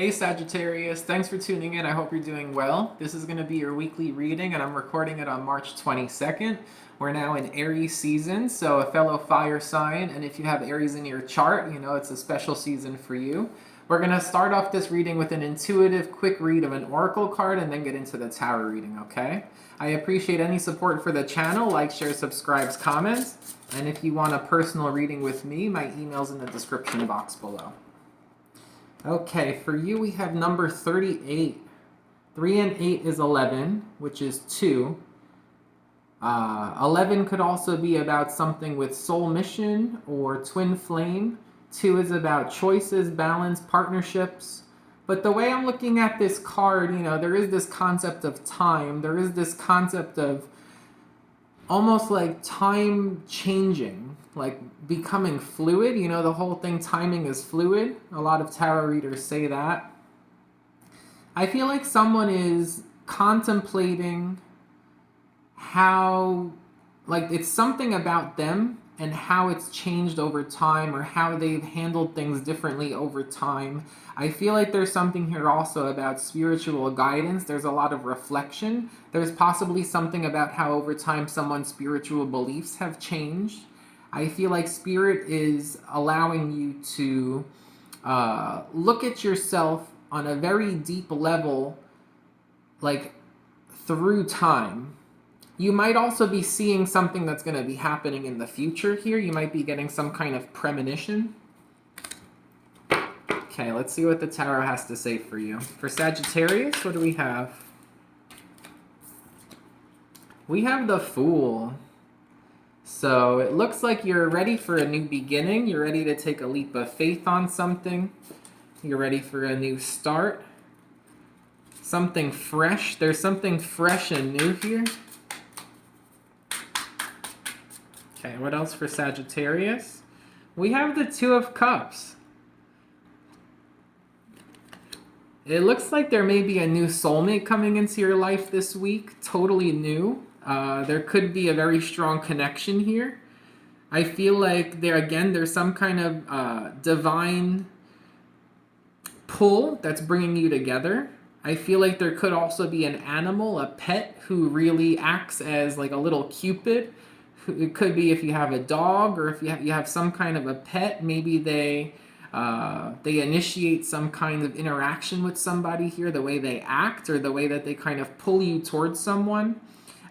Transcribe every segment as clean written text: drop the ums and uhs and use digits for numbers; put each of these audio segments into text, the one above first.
Hey Sagittarius, thanks for tuning in. I hope you're doing well. This is going to be your weekly reading, and I'm recording it on March 22nd. We're now in Aries season, so a fellow fire sign, and if you have Aries in your chart, you know it's a special season for you. We're going to start off this reading with an intuitive, quick read of an oracle card and then get into the tarot reading, okay? I appreciate any support for the channel, like, share, subscribes, comments, and if you want a personal reading with me, my email's in the description box below. Okay, for you we have number 38. 3 and 8 is 11, which is 2. 11 could also be about something with soul mission or twin flame. 2 is about choices, balance, partnerships. But the way I'm looking at this card, there is this concept of time. There is this concept of almost like time changing, like becoming fluid. The whole thing, timing is fluid. A lot of tarot readers say that. I feel like someone is contemplating how, like, it's something about them and how it's changed over time, or how they've handled things differently over time. I feel like there's something here also about spiritual guidance. There's a lot of reflection. There's possibly something about how over time someone's spiritual beliefs have changed. I feel like spirit is allowing you to look at yourself on a very deep level, like through time. You might also be seeing something that's going to be happening in the future here. You might be getting some kind of premonition. Okay, let's see what the tarot has to say for you. For Sagittarius, what do we have? We have the Fool. So it looks like you're ready for a new beginning. You're ready to take a leap of faith on something. You're ready for a new start. Something fresh. There's something fresh and new here. Okay, what else for Sagittarius? We have the Two of Cups. It looks like there may be a new soulmate coming into your life this week, totally new. There could be a very strong connection here. I feel like there's some kind of divine pull that's bringing you together. I feel like there could also be an animal, a pet, who really acts as like a little Cupid. It could be if you have a dog, or if you have some kind of a pet, maybe they initiate some kind of interaction with somebody here, the way they act or the way that they kind of pull you towards someone.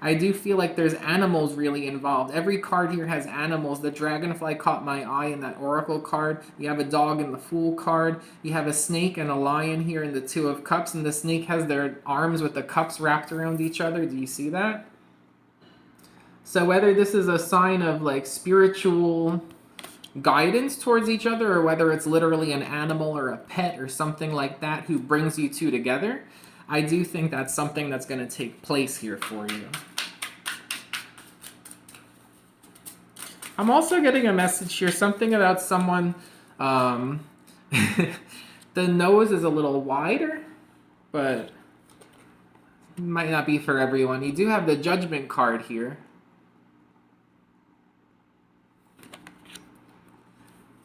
I do feel like there's animals really involved. Every card here has animals. The dragonfly caught my eye in that oracle card. You have a dog in the Fool card. You have a snake and a lion here in the Two of Cups, and the snake has their arms with the cups wrapped around each other. Do you see that? So whether this is a sign of like spiritual guidance towards each other, or whether it's literally an animal or a pet or something like that who brings you two together, I do think that's something that's going to take place here for you. I'm also getting a message here, something about someone, the nose is a little wider, but might not be for everyone. You do have the Judgment card here.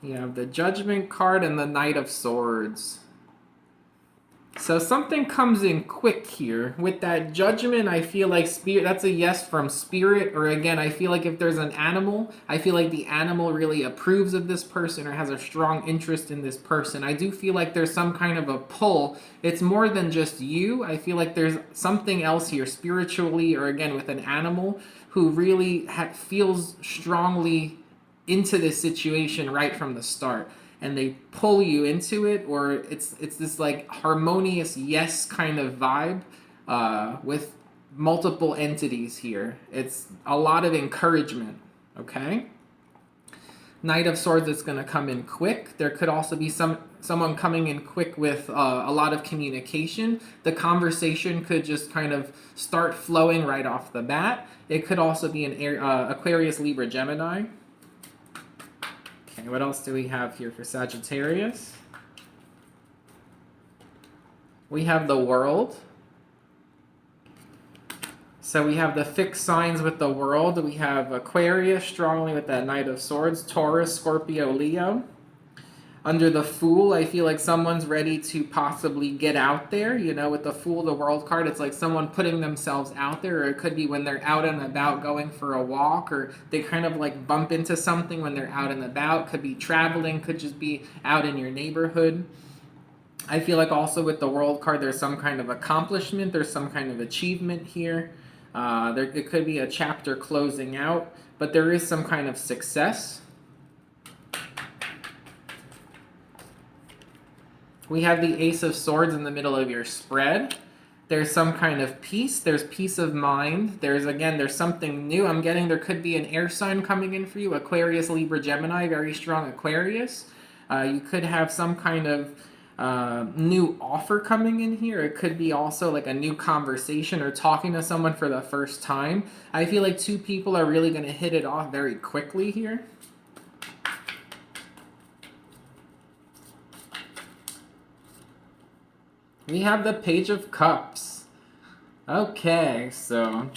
You have the Judgment card and the Knight of Swords. So something comes in quick here. With that Judgment, I feel like spirit, that's a yes from spirit. Or again, I feel like if there's an animal, I feel like the animal really approves of this person or has a strong interest in this person. I do feel like there's some kind of a pull. It's more than just you. I feel like there's something else here spiritually, or again with an animal who really feels strongly into this situation right from the start, and they pull you into it, or it's this like harmonious yes kind of vibe with multiple entities here. It's a lot of encouragement. Okay, Knight of Swords is going to come in quick. There could also be someone coming in quick with a lot of communication. The conversation could just kind of start flowing right off the bat. It could also be an Aquarius, Libra, Gemini. Okay, what else do we have here for Sagittarius? We have the World. So we have the fixed signs with the World. We have Aquarius strongly with that Knight of Swords, Taurus, Scorpio, Leo. Under the Fool, I feel like someone's ready to possibly get out there. You know, with the Fool, the World card, it's like someone putting themselves out there, or it could be when they're out and about going for a walk, or they kind of like bump into something when they're out and about. Could be traveling, could just be out in your neighborhood. I feel like also with the World card, there's some kind of accomplishment, there's some kind of achievement here. It could be a chapter closing out, but there is some kind of success. We have the Ace of Swords in the middle of your spread. There's some kind of peace. There's peace of mind. There's something new. I'm getting there could be an air sign coming in for you. Aquarius, Libra, Gemini, very strong Aquarius. You could have some kind of new offer coming in here. It could be also like a new conversation or talking to someone for the first time. I feel like two people are really going to hit it off very quickly here. We have the Page of Cups. Okay, so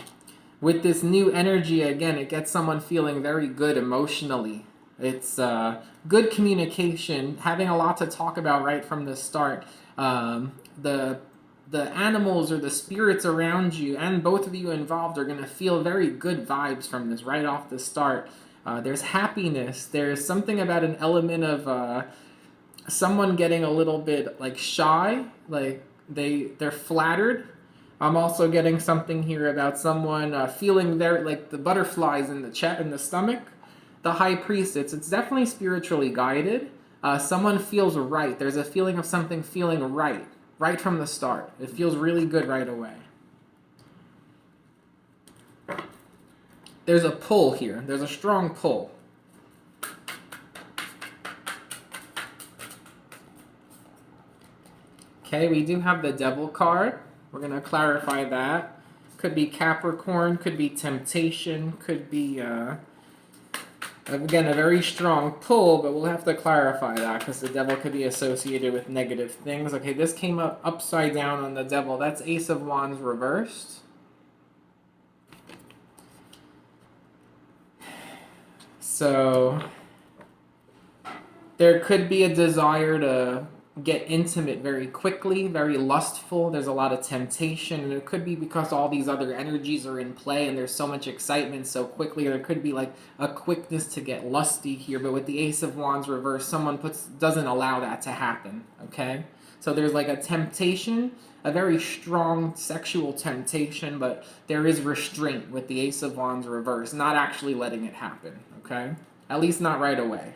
with this new energy, again, it gets someone feeling very good emotionally. It's good communication, having a lot to talk about right from the start. The animals or the spirits around you and both of you involved are going to feel very good vibes from this right off the start. There's happiness. There's something about an element of someone getting a little bit like shy, like they're flattered. I'm also getting something here about someone feeling very like the butterflies in the stomach. The High Priestess, it's definitely spiritually guided. Someone feels right. There's a feeling of something feeling right from the start. It feels really good right away. There's a pull here. There's a strong pull. Okay, we do have the Devil card. We're going to clarify that. Could be Capricorn, could be temptation, could be, again, a very strong pull, but we'll have to clarify that because the Devil could be associated with negative things. Okay, this came up upside down on the Devil. That's Ace of Wands reversed. So there could be a desire to get intimate very quickly, very lustful. There's a lot of temptation, and it could be because all these other energies are in play and there's so much excitement so quickly. There could be like a quickness to get lusty here, but with the Ace of Wands reversed, someone doesn't allow that to happen, okay? So there's like a temptation, a very strong sexual temptation, but there is restraint with the Ace of Wands reversed, not actually letting it happen, okay? At least not right away.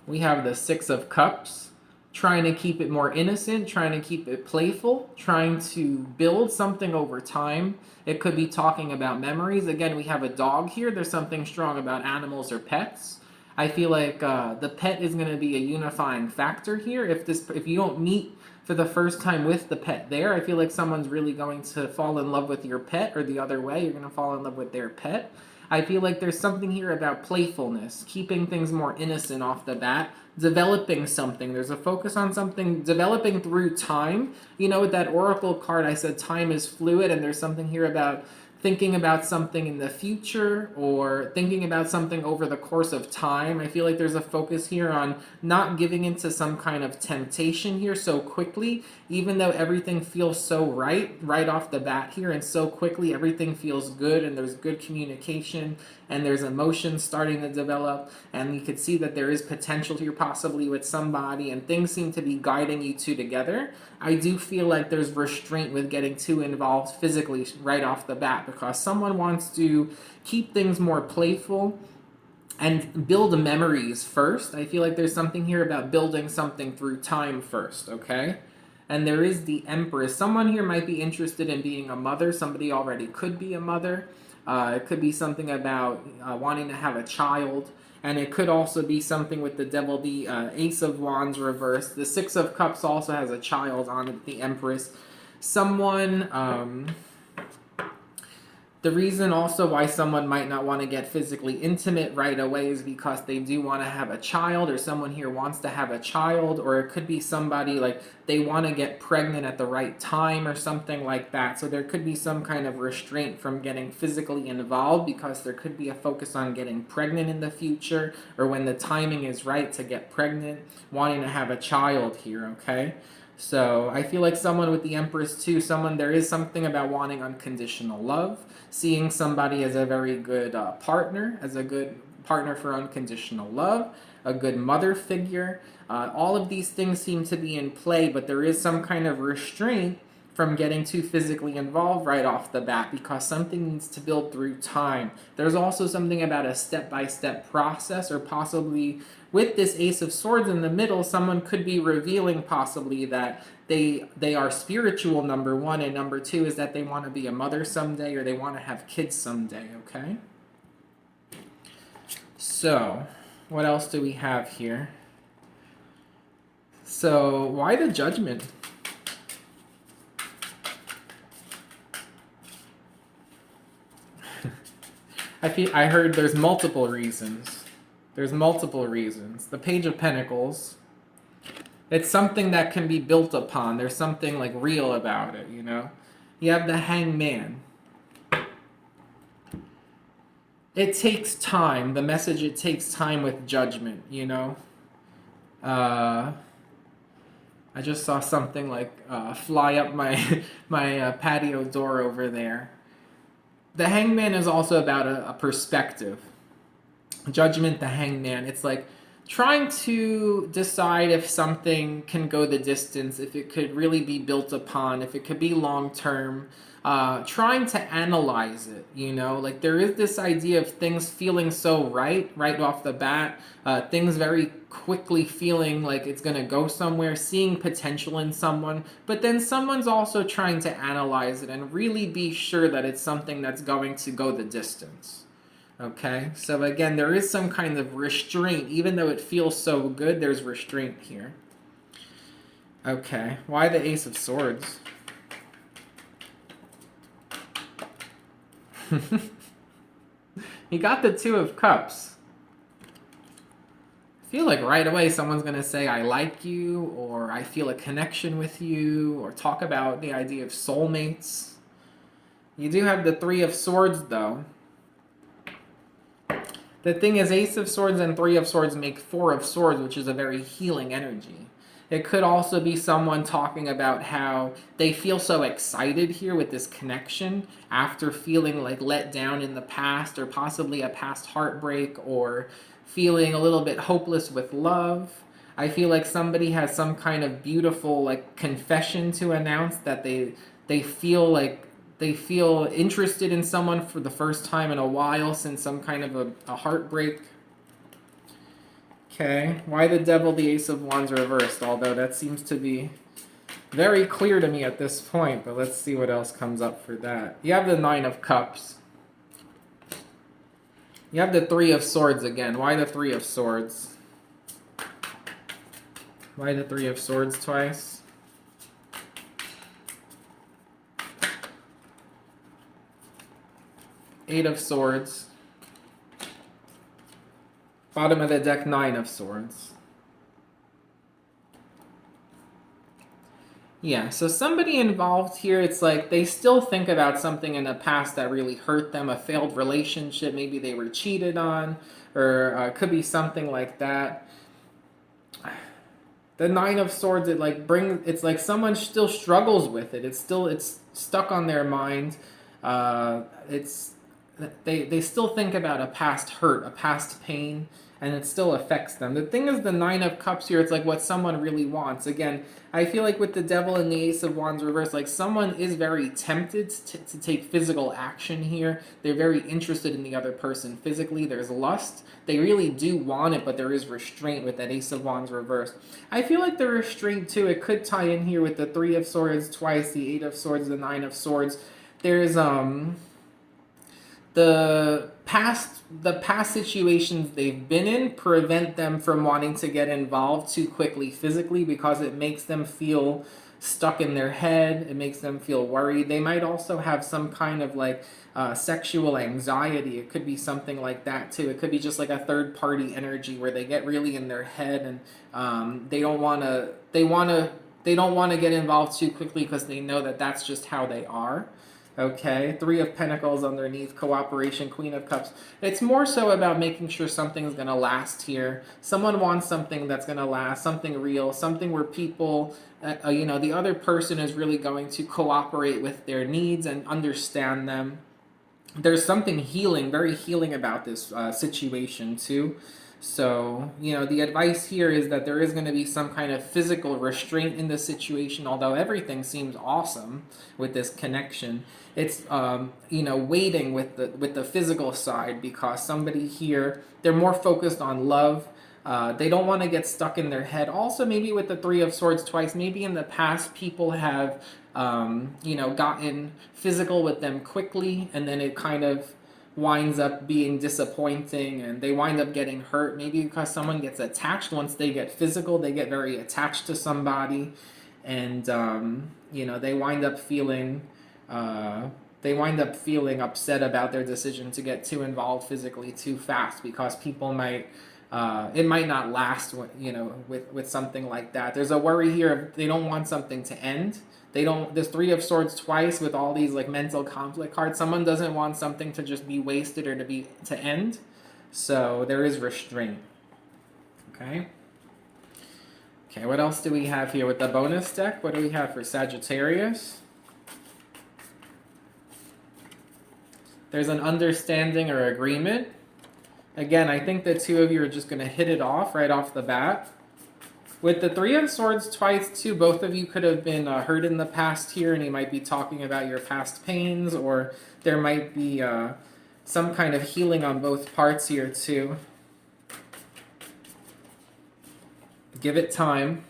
We have the Six of Cups, trying to keep it more innocent, trying to keep it playful, trying to build something over time. It could be talking about memories. Again, we have a dog here. There's something strong about animals or pets. I feel like the pet is going to be a unifying factor here. If you don't meet for the first time with the pet there, I feel like someone's really going to fall in love with your pet, or the other way, you're going to fall in love with their pet. I feel like there's something here about playfulness, keeping things more innocent off the bat, developing something. There's a focus on something, developing through time. You know, with that Oracle card, I said time is fluid, and there's something here about thinking about something in the future or thinking about something over the course of time. I feel like there's a focus here on not giving into some kind of temptation here so quickly, even though everything feels so right off the bat here, and so quickly everything feels good and there's good communication and there's emotion starting to develop, and you could see that there is potential here possibly with somebody and things seem to be guiding you two together. I do feel like there's restraint with getting too involved physically right off the bat because someone wants to keep things more playful and build memories first. I feel like there's something here about building something through time first, okay? And there is the Empress. Someone here might be interested in being a mother. Somebody already could be a mother. It could be something about wanting to have a child. And it could also be something with the Devil, the Ace of Wands reversed. The Six of Cups also has a child on it, the Empress. Someone The reason also why someone might not want to get physically intimate right away is because they do want to have a child, or someone here wants to have a child, or it could be somebody like they want to get pregnant at the right time or something like that. So there could be some kind of restraint from getting physically involved because there could be a focus on getting pregnant in the future, or when the timing is right to get pregnant, wanting to have a child here, okay? So I feel like someone with the Empress too, there is something about wanting unconditional love, seeing somebody as a very good partner, as a good partner for unconditional love, a good mother figure. All of these things seem to be in play, but there is some kind of restraint from getting too physically involved right off the bat because something needs to build through time. There's also something about a step-by-step process, or possibly with this Ace of Swords in the middle, someone could be revealing possibly that they are spiritual, number one, and number two is that they want to be a mother someday, or they want to have kids someday, okay? So, what else do we have here? So, why the Judgment? I heard there's multiple reasons. There's multiple reasons. The Page of Pentacles, it's something that can be built upon. There's something like real about it, you know? You have the Hangman. It takes time. The message, it takes time with Judgment, you know? I just saw something like fly up my patio door over there. The Hangman is also about a perspective. Judgment, the Hangman, it's like trying to decide if something can go the distance, if it could really be built upon, if it could be long term. Trying to analyze it, you know, like there is this idea of things feeling so right off the bat, things very quickly feeling like it's going to go somewhere, seeing potential in someone, but then someone's also trying to analyze it and really be sure that it's something that's going to go the distance. Okay, so again, there is some kind of restraint. Even though it feels so good, there's restraint here. Okay, why the Ace of Swords? You got the Two of Cups. I feel like right away someone's going to say, I like you, or I feel a connection with you, or talk about the idea of soulmates. You do have the Three of Swords, though. The thing is, Ace of Swords and Three of Swords make Four of Swords, which is a very healing energy. It could also be someone talking about how they feel so excited here with this connection after feeling like let down in the past, or possibly a past heartbreak, or feeling a little bit hopeless with love. I feel like somebody has some kind of beautiful like confession to announce, that they feel interested in someone for the first time in a while since some kind of a heartbreak. Okay, why the Devil, the Ace of Wands reversed? Although that seems to be very clear to me at this point, but let's see what else comes up for that. You have the Nine of Cups. You have the Three of Swords again. Why the Three of Swords? Why the Three of Swords twice? Eight of Swords. Bottom of the deck, Nine of Swords. Yeah, so somebody involved here, it's like they still think about something in the past that really hurt them, a failed relationship, maybe they were cheated on, or could be something like that. The Nine of Swords, it's like someone still struggles with it. It's stuck on their mind. They still think about a past hurt, a past pain, and it still affects them. The thing is, the Nine of Cups here, it's like what someone really wants. Again, I feel like with the Devil and the Ace of Wands reversed, like someone is very tempted to take physical action here. They're very interested in the other person physically. There's lust. They really do want it, but there is restraint with that Ace of Wands reversed. I feel like the restraint too, it could tie in here with the Three of Swords twice, the Eight of Swords, the Nine of Swords. There's the past situations they've been in prevent them from wanting to get involved too quickly physically, because it makes them feel stuck in their head. It makes them feel worried. They might also have some kind of like sexual anxiety. It could be something like that too. It could be just like a third party energy where they get really in their head, and they don't want to. They don't want to get involved too quickly because they know that that's just how they are. Okay, Three of Pentacles underneath, cooperation, Queen of Cups. It's more so about making sure something's going to last here. Someone wants something that's going to last, something real, something where people, the other person is really going to cooperate with their needs and understand them. There's something healing, very healing about this situation too. So, the advice here is that there is going to be some kind of physical restraint in the situation, although everything seems awesome with this connection. It's, waiting with the physical side because somebody here, they're more focused on love. They don't want to get stuck in their head. Also, maybe with the Three of Swords twice, maybe in the past people have, gotten physical with them quickly, and then it kind of winds up being disappointing and they wind up getting hurt. Maybe because someone gets attached. Once they get physical, they get very attached to somebody, and they wind up feeling upset about their decision to get too involved physically too fast because people might it might not last with something like that. There's a worry here they don't want something to end. This Three of Swords twice with all these like mental conflict cards. Someone doesn't want something to just be wasted or to end. So there is restraint. Okay. Okay, what else do we have here with the bonus deck? What do we have for Sagittarius? There's an understanding or agreement. Again, I think the two of you are just going to hit it off right off the bat. With the Three of Swords twice, too, both of you could have been hurt in the past here, and you might be talking about your past pains, or there might be some kind of healing on both parts here, too. Give it time.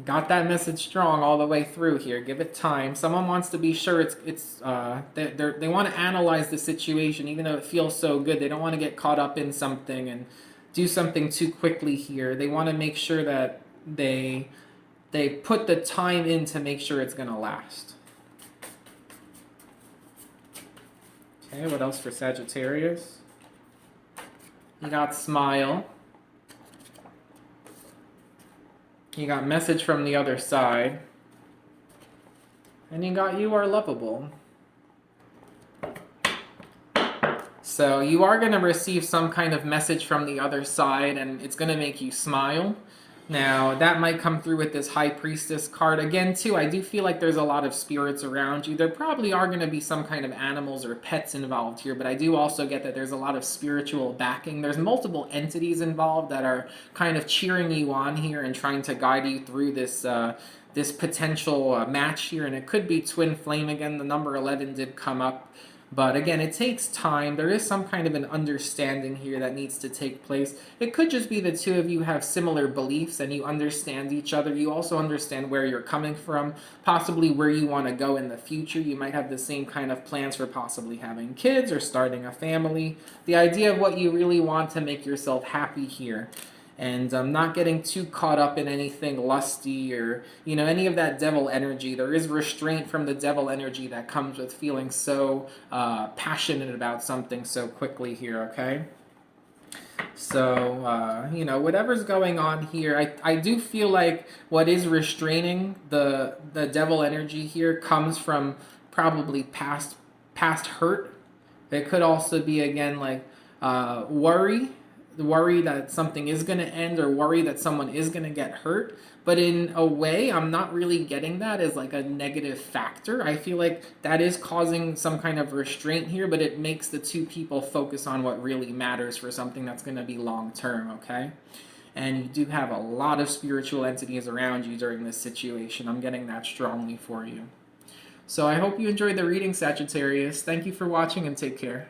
Got that message strong all the way through here. Give it time. Someone wants to be sure they want to analyze the situation, even though it feels so good. They don't want to get caught up in something and do something too quickly here. They want to make sure that they put the time in to make sure it's going to last. Okay, what else for Sagittarius? You got smile. You got message from the other side. And you got you are lovable. So you are going to receive some kind of message from the other side, and it's going to make you smile. Now, that might come through with this High Priestess card. Again, too, I do feel like there's a lot of spirits around you. There probably are going to be some kind of animals or pets involved here, but I do also get that there's a lot of spiritual backing. There's multiple entities involved that are kind of cheering you on here and trying to guide you through this potential match here. And it could be Twin Flame again. The number 11 did come up. But again, it takes time. There is some kind of an understanding here that needs to take place. It could just be the two of you have similar beliefs and you understand each other. You also understand where you're coming from, possibly where you want to go in the future. You might have the same kind of plans for possibly having kids or starting a family. The idea of what you really want to make yourself happy here. And not getting too caught up in anything lusty or, any of that devil energy. There is restraint from the devil energy that comes with feeling so passionate about something so quickly here, okay? So, whatever's going on here, I do feel like what is restraining the devil energy here comes from probably past hurt. It could also be, again, like worry. The worry that something is going to end or worry that someone is going to get hurt. But in a way, I'm not really getting that as like a negative factor. I feel like that is causing some kind of restraint here, but it makes the two people focus on what really matters for something that's going to be long term, okay? And you do have a lot of spiritual entities around you during this situation. I'm getting that strongly for you. So I hope you enjoyed the reading, Sagittarius. Thank you for watching and take care.